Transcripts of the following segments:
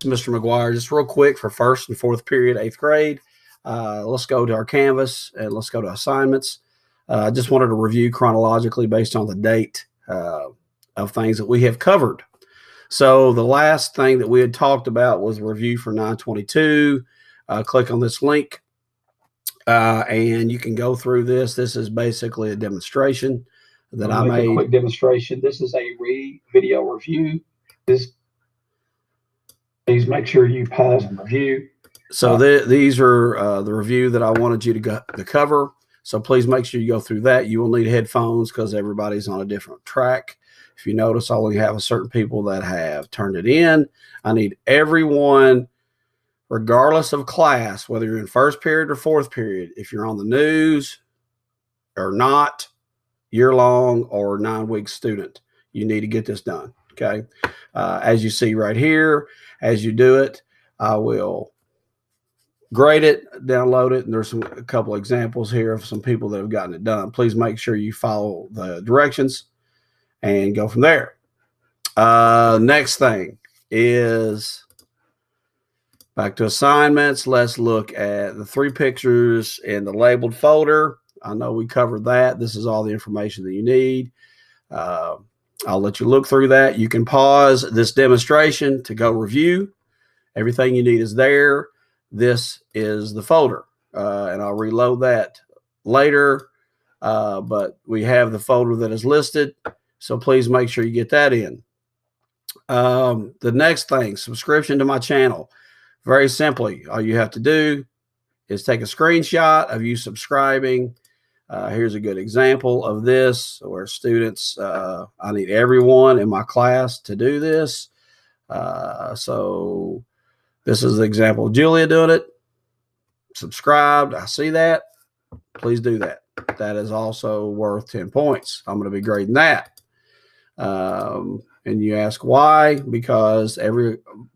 is Mr. McGuire. Just real quick for first and fourth period, 8th grade. Let's go to our Canvas and let's go to assignments. I just wanted to review chronologically based on the date of things that we have covered. So the last thing that we had talked about was review for 922. Click on this link and you can go through this. This is basically a demonstration that I made. A quick demonstration. This is a video review. Please make sure you pause and review. So these are the review that I wanted you to cover. So please make sure you go through that. You will need headphones because everybody's on a different track. If you notice, I only have a certain people that have turned it in. I need everyone, regardless of class, whether you're in first period or fourth period, if you're on the news or not, year-long or 9-week student, you need to get this done, okay? As you see right here, as you do it, I will grade it, download it, and there's a couple examples here of some people that have gotten it done. Please make sure you follow the directions and go from there. Next thing is back to assignments. Let's look at the 3 pictures in the labeled folder. I know we covered that. This is all the information that you need. I'll let you look through that. You can pause this demonstration to go review. Everything you need is there. This is the folder, and I'll reload that later, but we have the folder that is listed, so please make sure you get that in. The next thing, subscription to my channel. Very simply, all you have to do is take a screenshot of you subscribing. Here's a good example of this where students, I need everyone in my class to do this. So this is the example of Julia doing it. Subscribed. I see that. Please do that. That is also worth 10 points. I'm going to be grading that. And you ask why? Because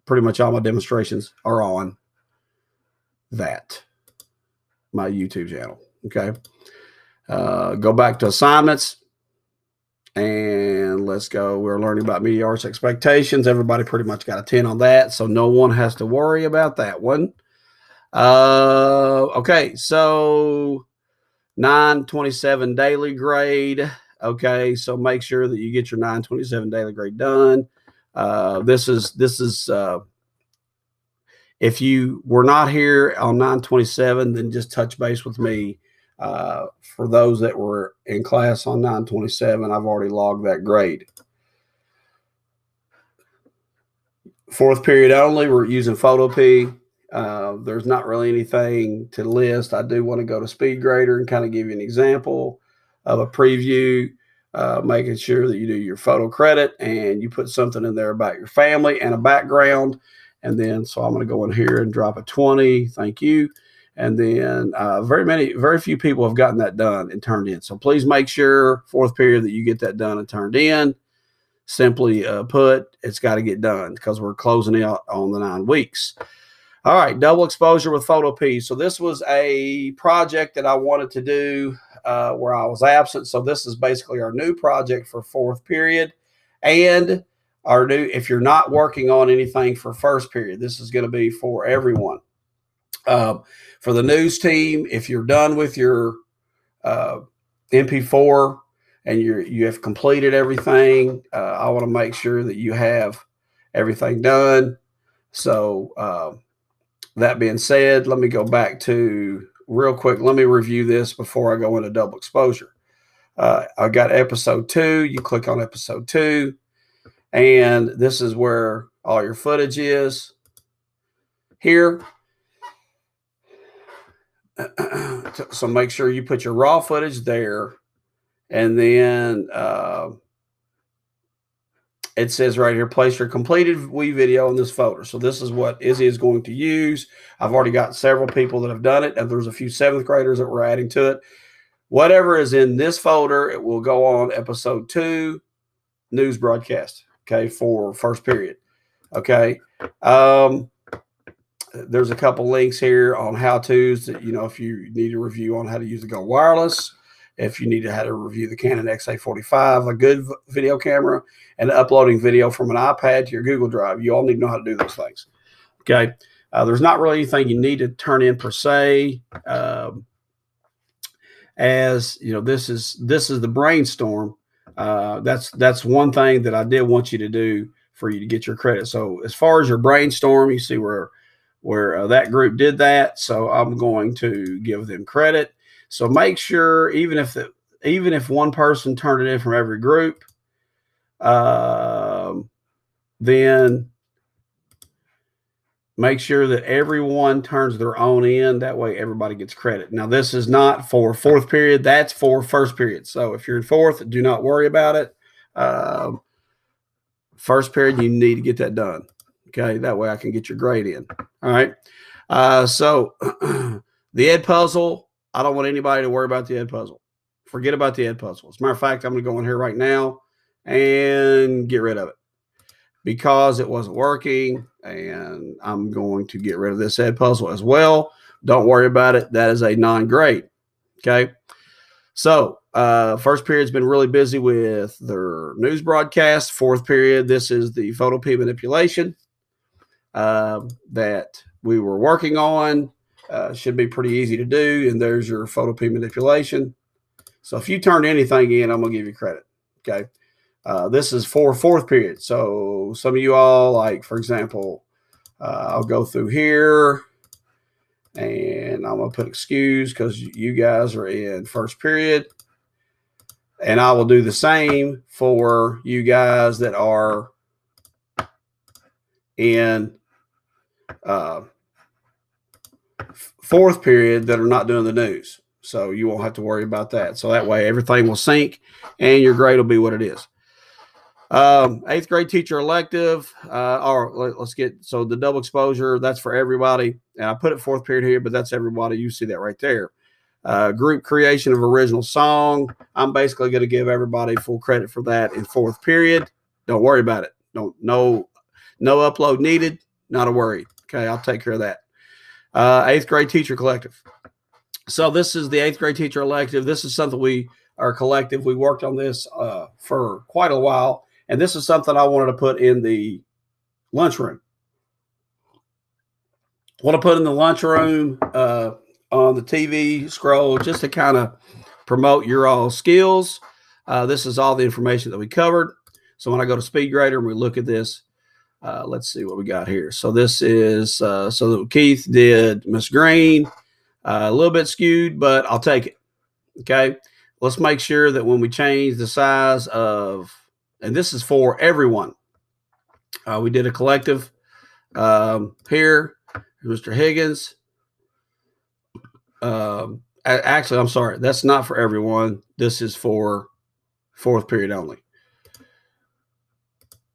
pretty much all my demonstrations are on that, my YouTube channel. Okay. Go back to assignments and let's go. We're learning about media arts expectations. Everybody pretty much got a 10 on that, so no one has to worry about that one. Okay, so 927 daily grade. Okay, so make sure that you get your 927 daily grade done. This is if you were not here on 927, then just touch base with me. For those that were in class on 927, I've already logged that grade. Fourth period only, we're using Photopea. There's not really anything to list. I do want to go to SpeedGrader and kind of give you an example of a preview, making sure that you do your photo credit and you put something in there about your family and a background. And then, so I'm going to go in here and drop a 20. Thank you. And then very few people have gotten that done and turned in. So please make sure fourth period that you get that done and turned in. Simply put, it's got to get done because we're closing out on the 9 weeks. All right, double exposure with Photopea. So this was a project that I wanted to do where I was absent. So this is basically our new project for fourth period. And our new, if you're not working on anything for first period, this is going to be for everyone. For the news team, if you're done with your MP4 and you have completed everything, I want to make sure that you have everything done. So that being said, let me go back to real quick. Let me review this before I go into double exposure. I got episode 2. You click on episode 2, and this is where all your footage is here. So make sure you put your raw footage there, and then it says right here, place your completed Wii video in this folder. So this is what Izzy is going to use. I've already got several people that have done it, and there's a few 7th graders that we're adding to it. Whatever is in this folder, it will go on episode 2, news broadcast, okay, for first period, okay. There's a couple links here on how-tos that, you know, if you need a review on how to use the Go Wireless, if you need to how to review the Canon XA45, a good video camera, and uploading video from an iPad to your Google Drive. You all need to know how to do those things. Okay. There's not really anything you need to turn in per se. As you know, this is the brainstorm. That's one thing that I did want you to do for you to get your credit. So as far as your brainstorm, you see where that group did that. So I'm going to give them credit. So make sure even if one person turned it in from every group, then make sure that everyone turns their own in. That way everybody gets credit. Now, this is not for fourth period. That's for first period. So if you're in fourth, do not worry about it. First period, you need to get that done. Okay, that way I can get your grade in. All right. So the Ed puzzle, I don't want anybody to worry about the Ed puzzle. Forget about the Ed puzzle. As a matter of fact, I'm going to go in here right now and get rid of it because it wasn't working, and I'm going to get rid of this Ed puzzle as well. Don't worry about it. That is a non-grade. Okay. So first period's been really busy with their news broadcast. Fourth period, this is the photo P manipulation that we were working on. Should be pretty easy to do. And there's your photo P manipulation. So if you turn anything in, I'm going to give you credit. Okay. This is for fourth period. So some of you all, like, for example, I'll go through here and I'm going to put excuse because you guys are in first period. And I will do the same for you guys that are in fourth period that are not doing the news. So you won't have to worry about that. So that way everything will sync and your grade will be what it is. Eighth grade teacher elective, let's get, so the double exposure, that's for everybody. And I put it fourth period here, but that's everybody. You see that right there. Group creation of original song. I'm basically going to give everybody full credit for that in fourth period. Don't worry about it. No upload needed. Not a worry. Okay. I'll take care of that. Eighth grade teacher collective. So this is the eighth grade teacher elective. This is something we are collective. We worked on this for quite a while. And this is something I wanted to put in the lunchroom. Want to put in the lunchroom on the TV scroll just to kind of promote your all skills. This is all the information that we covered. So when I go to SpeedGrader and we look at this, let's see what we got here. So this is, so Keith did Miss Green, a little bit skewed, but I'll take it. Okay. Let's make sure that when we change the size of, and this is for everyone. We did a collective here, Mr. Higgins. Actually, I'm sorry. That's not for everyone. This is for fourth period only.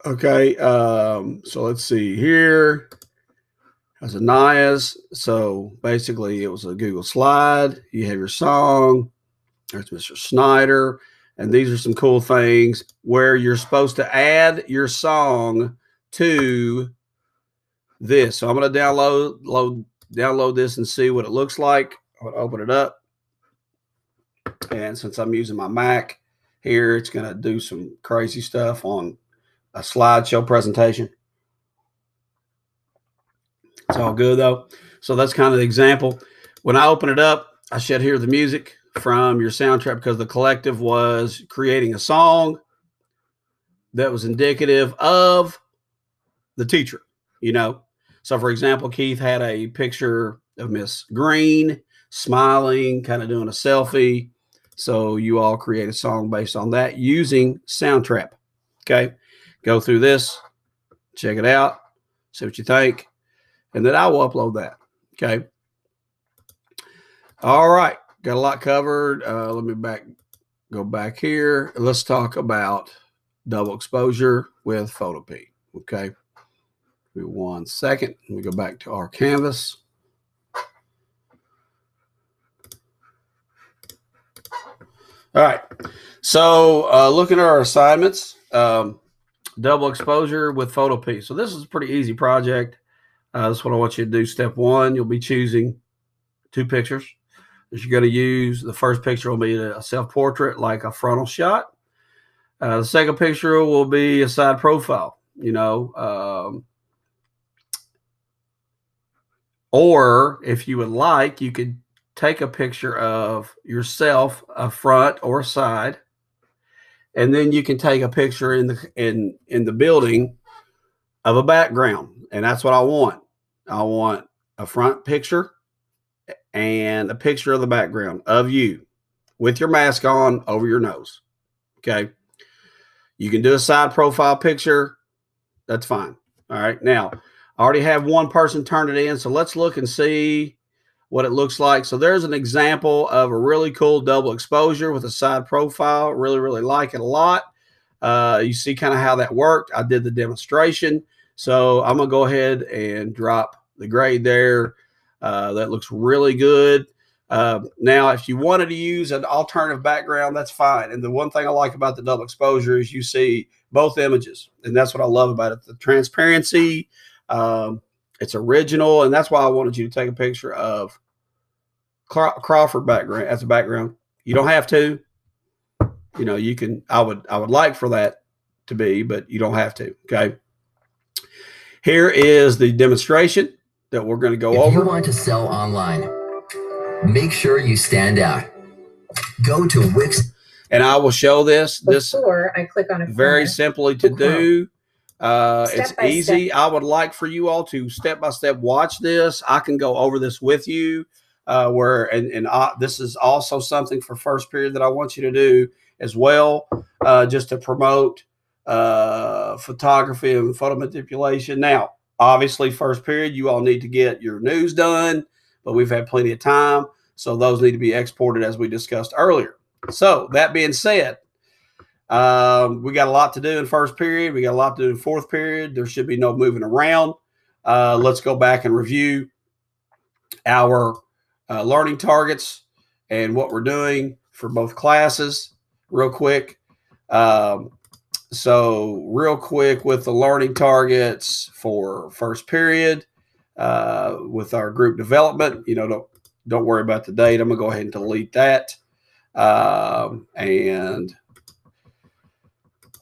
Okay. So let's see here. That's Anaya's. So basically it was a Google slide. You have your song. There's Mr. Snyder. And these are some cool things where you're supposed to add your song to this. So I'm going to download this and see what it looks like. I'm going to open it up. And since I'm using my Mac here, it's going to do some crazy stuff on a slideshow presentation. It's all good though. So that's kind of the example. When I open it up, I should hear the music from your soundtrack because the collective was creating a song that was indicative of the teacher, you know. So for example, Keith had a picture of Miss Green smiling, kind of doing a selfie. So you all create a song based on that using Soundtrap. Okay. Go through this, check it out, see what you think, and then I will upload that. Okay. All right. Got a lot covered. Let me go back here. Let's talk about double exposure with Photo P. Okay. Give me 1 second. Let me go back to our canvas. All right. So looking at our assignments, double exposure with Photo P. So this is a pretty easy project. This is what I want you to do. Step one, you'll be choosing 2 pictures that you're going to use. The first picture will be a self-portrait, like a frontal shot. The second picture will be a side profile, you know. Or if you would like, you could take a picture of yourself, a front or a side, and then you can take a picture in the building of a background. And that's what I want. I want a front picture and a picture of the background of you with your mask on over your nose. Okay. You can do a side profile picture. That's fine. All right. Now, I already have one person turn it in. So let's look and see what it looks like. So there's an example of a really cool double exposure with a side profile. Really, really like it a lot. You see kind of how that worked. I did the demonstration. So I'm going to go ahead and drop the grade there. That looks really good. Now, if you wanted to use an alternative background, that's fine. And the one thing I like about the double exposure is you see both images. And that's what I love about it. The transparency, it's original. And that's why I wanted you to take a picture of Crawford background as a background. You don't have to. You know, you can, I would like for that to be, but you don't have to. Okay. Here is the demonstration that we're going to go over. If you want to sell online, make sure you stand out. Go to Wix. And I will show this. Before I click on a very simply to do. It's easy. I would like for you all to step by step watch this. I can go over this with you. This is also something for first period that I want you to do as well, just to promote photography and photo manipulation. Now, obviously, first period, you all need to get your news done, but we've had plenty of time, so those need to be exported as we discussed earlier. So that being said, we got a lot to do in first period. We got a lot to do in fourth period. There should be no moving around. Let's go back and review our learning targets and what we're doing for both classes real quick. So real quick with the learning targets for first period, with our group development, don't worry about the date. I'm gonna go ahead and delete that. And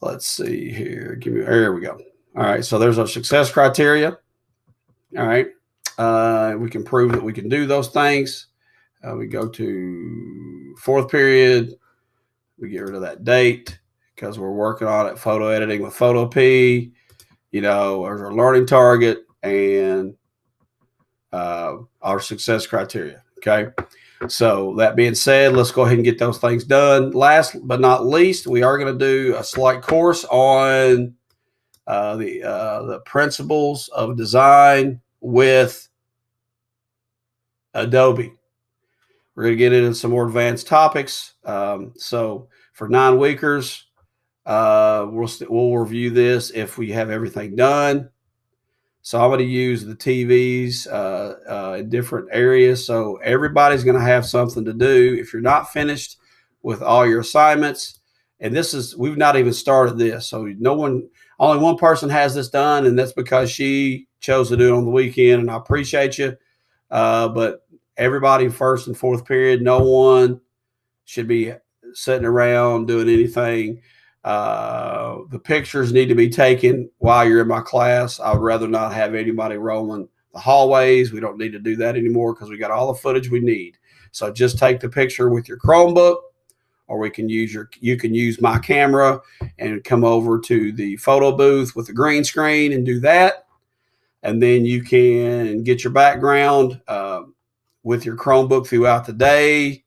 let's see here. There we go. All right. So there's our success criteria. All right. We can prove that we can do those things. We go to fourth period. We get rid of that date because we're working on it. Photo editing with Photo P. There's our learning target and our success criteria. Okay. So that being said, let's go ahead and get those things done. Last but not least, we are going to do a slight course on the principles of design with Adobe. We're going to get into some more advanced topics. So for 9 weekers, we'll review this if we have everything done. So I'm going to use the TVs in different areas. So everybody's going to have something to do. If you're not finished with all your assignments, and we've not even started this. So only one person has this done, and that's because she chose to do it on the weekend, and I appreciate you. But everybody first and fourth period, no one should be sitting around doing anything. The pictures need to be taken while you're in my class. I would rather not have anybody rolling the hallways. We don't need to do that anymore because we got all the footage we need. So just take the picture with your Chromebook, or you can use my camera and come over to the photo booth with the green screen and do that. And then you can get your background with your Chromebook throughout the day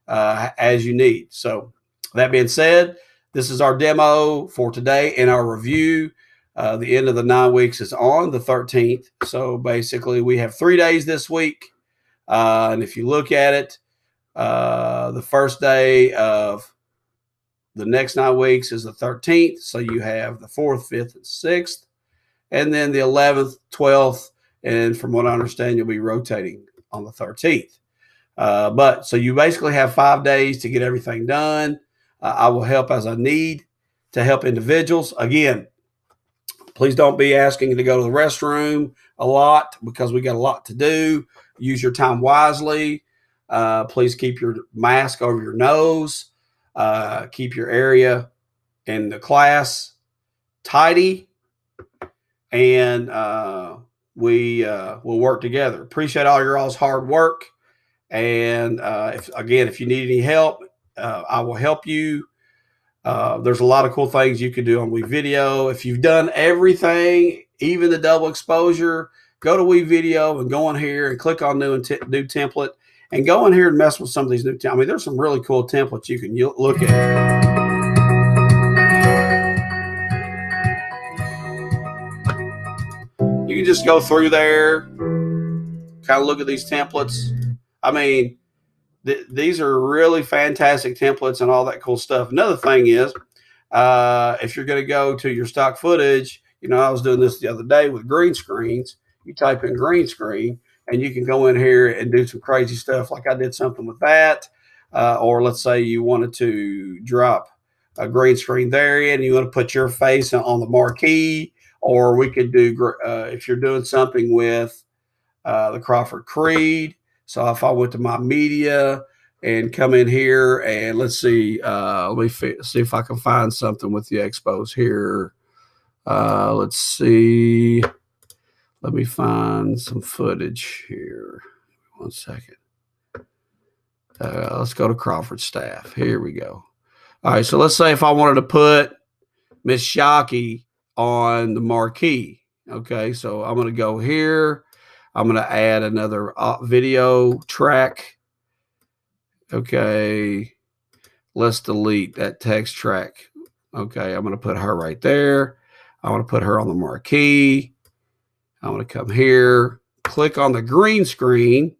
as you need. So that being said, this is our demo for today and our review. The end of the 9 weeks is on the 13th. So basically we have 3 days this week. And if you look at it, the first day of the next 9 weeks is the 13th. So you have the 4th, 5th, and 6th. And then the 11th, 12th. And from what I understand, you'll be rotating on the 13th. So you basically have 5 days to get everything done. I will help as I need to help individuals. Again, please don't be asking to go to the restroom a lot because we got a lot to do. Use your time wisely. Please keep your mask over your nose. Keep your area in the class tidy. And we'll work together. Appreciate all your all's hard work. And if you need any help, I will help you. There's a lot of cool things you can do on WeVideo. If you've done everything, even the double exposure, go to WeVideo and go in here and click on new template and go in here and mess with some of these new templates. I mean, there's some really cool templates you can look at. You can just go through there, kind of look at these templates. I mean, these are really fantastic templates and all that cool stuff. Another thing is, if you're going to go to your stock footage, I was doing this the other day with green screens. You type in green screen and you can go in here and do some crazy stuff. Like I did something with that. Or let's say you wanted to drop a green screen there and you want to put your face on the marquee. Or we could do, if you're doing something with the Crawford Creed. So if I went to my media and come in here and let's see, let me see if I can find something with the expos here. Let's see. Let me find some footage here. 1 second. Let's go to Crawford staff. Here we go. All right. So let's say if I wanted to put Miss Shockey on the marquee. Okay. So I'm going to go here. I'm going to add another video track. Okay. Let's delete that text track. Okay. I'm going to put her right there. I want to put her on the marquee. I'm going to come here, click on the green screen.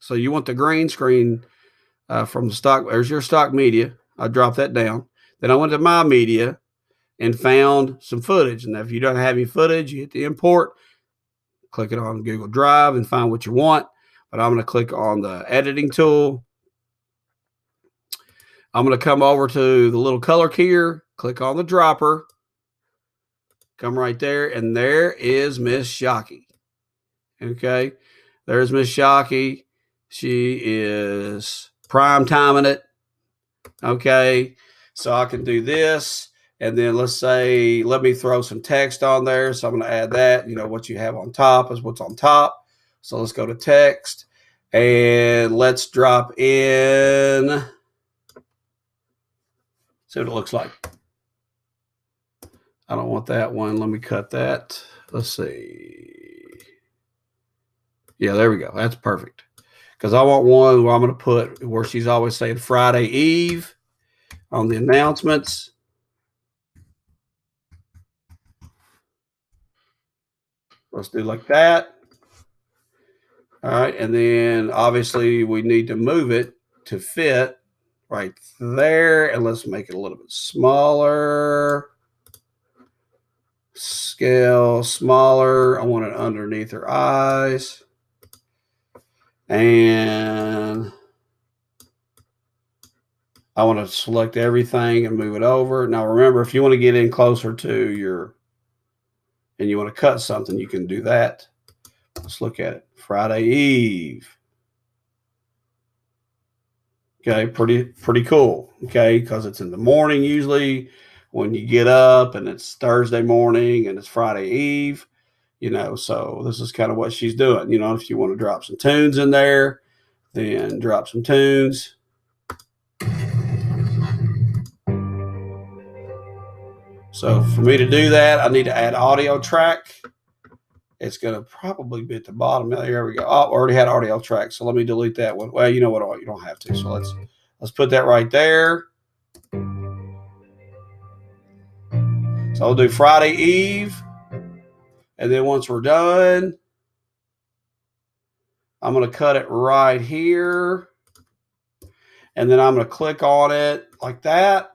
So you want the green screen from the stock. There's your stock media. I dropped that down. Then I went to my media and found some footage. And if you don't have any footage, you hit the import, click it on Google Drive and find what you want. But I'm going to click on the editing tool. I'm going to come over to the little color keyer, click on the dropper, come right there, and there is Miss Shockey. Okay, there's Miss Shockey. She is prime timing it. Okay, so I can do this, and then let's say, let me throw some text on there. So I'm going to add that. What you have on top is what's on top. So let's go to text, and let's drop in. See what it looks like. I don't want that one. Let me cut that. Let's see. Yeah, there we go. That's perfect. Because I want one where I'm going to put where she's always saying Friday Eve on the announcements. Let's do like that. All right. And then obviously we need to move it to fit right there. And let's make it a little bit smaller. Scale smaller. I want it underneath her eyes. And I want to select everything and move it over. Now, remember, if you want to get in closer to your, and you want to cut something, you can do that. Let's look at it. Friday Eve. Okay, pretty cool. Okay, because it's in the morning usually when you get up, and it's Thursday morning and it's Friday Eve. So this is kind of what she's doing. If you want to drop some tunes in there, then drop some tunes. So for me to do that, I need to add audio track. It's going to probably be at the bottom. There we go. Oh, already had audio track. So let me delete that one. Well, you know what? You don't have to. So let's put that right there. So I'll do Friday Eve. And then once we're done, I'm going to cut it right here. And then I'm going to click on it like that.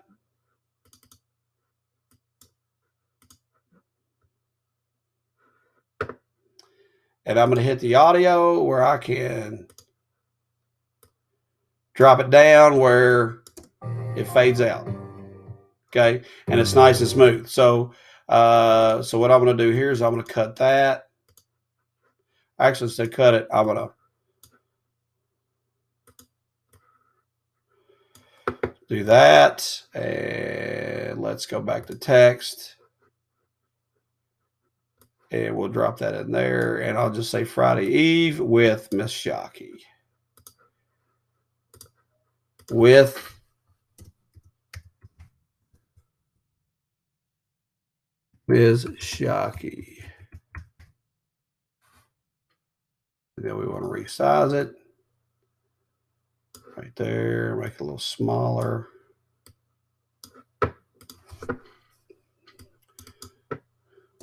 And I'm going to hit the audio where I can drop it down where it fades out. Okay. And it's nice and smooth. So what I'm going to do here is I'm going to cut that. Actually, instead of cut it, I'm going to do that. And let's go back to text. And we'll drop that in there. And I'll just say Friday Eve with Miss Shockey. With Ms. Shockey. And then we want to resize it. Right there. Make it a little smaller.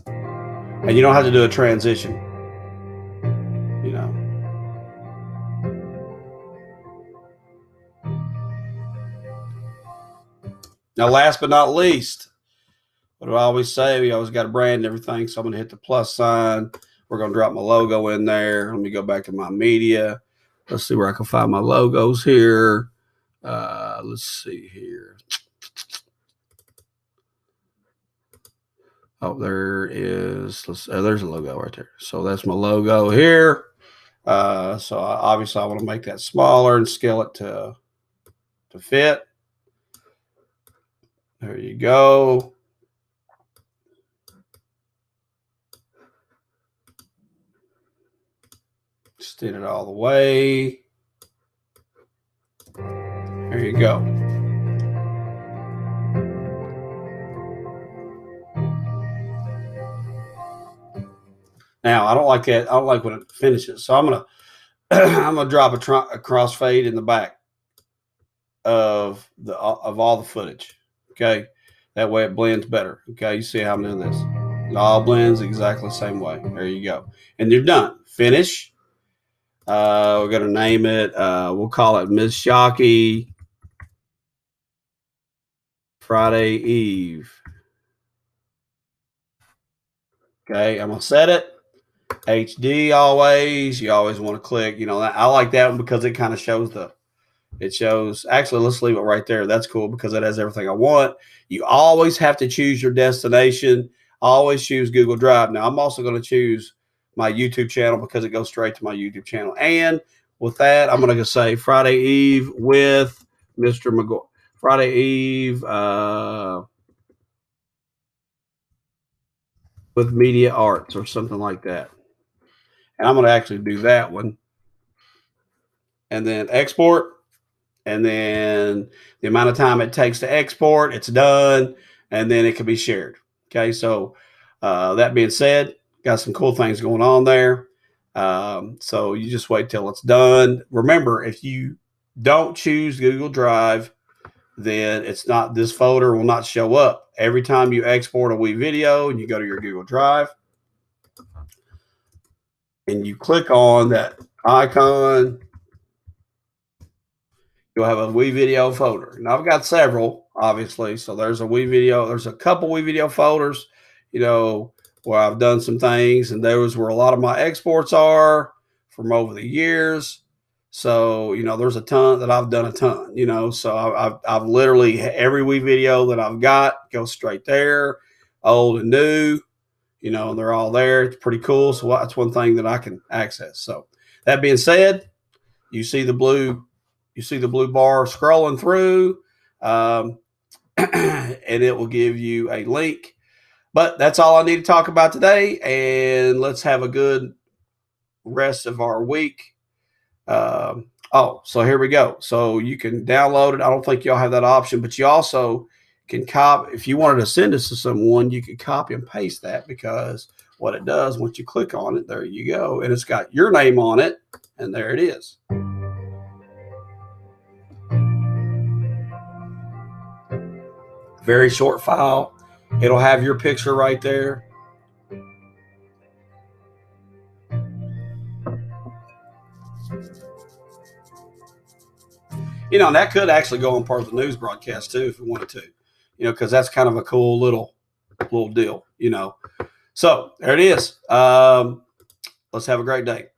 And you don't have to do a transition, you know. Now, last but not least, what do I always say? We always got to brand everything. So I'm going to hit the plus sign. We're going to drop my logo in there. Let me go back to my media. Let's see where I can find my logos here. Let's see here. Oh, there is. There's a logo right there. So that's my logo here. So obviously I want to make that smaller and scale it to fit. There you go. Extend it all the way. There you go. Now I don't like that. I don't like when it finishes. So I'm gonna drop a crossfade in the back of all the footage. Okay, that way it blends better. Okay, you see how I'm doing this? It all blends exactly the same way. There you go, and you're done. Finish. We're gonna name it. We'll call it Miss Shockey Friday Eve. Okay, I'm gonna set it. HD always. You always want to click. You know, I like that one because it kind of shows actually, let's leave it right there. That's cool because it has everything I want. You always have to choose your destination. Always choose Google Drive. Now, I'm also going to choose my YouTube channel because it goes straight to my YouTube channel. And with that, I'm going to say Friday Eve with Mr. McGoy. Friday Eve with Media Arts or something like that. And I'm going to actually do that one. And then export. And then the amount of time it takes to export, it's done. And then it can be shared. Okay, so that being said, got some cool things going on there. So you just wait till it's done. Remember, if you don't choose Google Drive, then this folder will not show up. Every time you export a Wii video and you go to your Google Drive and you click on that icon, you'll have a Wii video folder. Now I've got several, obviously. So there's a Wii video. There's a couple Wii video folders, you know, where I've done some things, and those where a lot of my exports are from over the years. So, you know, there's a ton that I've done a ton, you know, so I've literally every Wii video that I've got goes straight there, old and new, you know, and they're all there. It's pretty cool. So that's one thing that I can access. So that being said, you see the blue bar scrolling through, and it will give you a link. But that's all I need to talk about today. And let's have a good rest of our week. So here we go. So you can download it. I don't think y'all have that option, but you also can copy. If you wanted to send this to someone, you could copy and paste that, because what it does, once you click on it, there you go. And it's got your name on it. And there it is. Very short file. It'll have your picture right there. You know, and that could actually go on part of the news broadcast too, if we wanted to, you know, because that's kind of a cool little deal, you know. So there it is. Let's have a great day.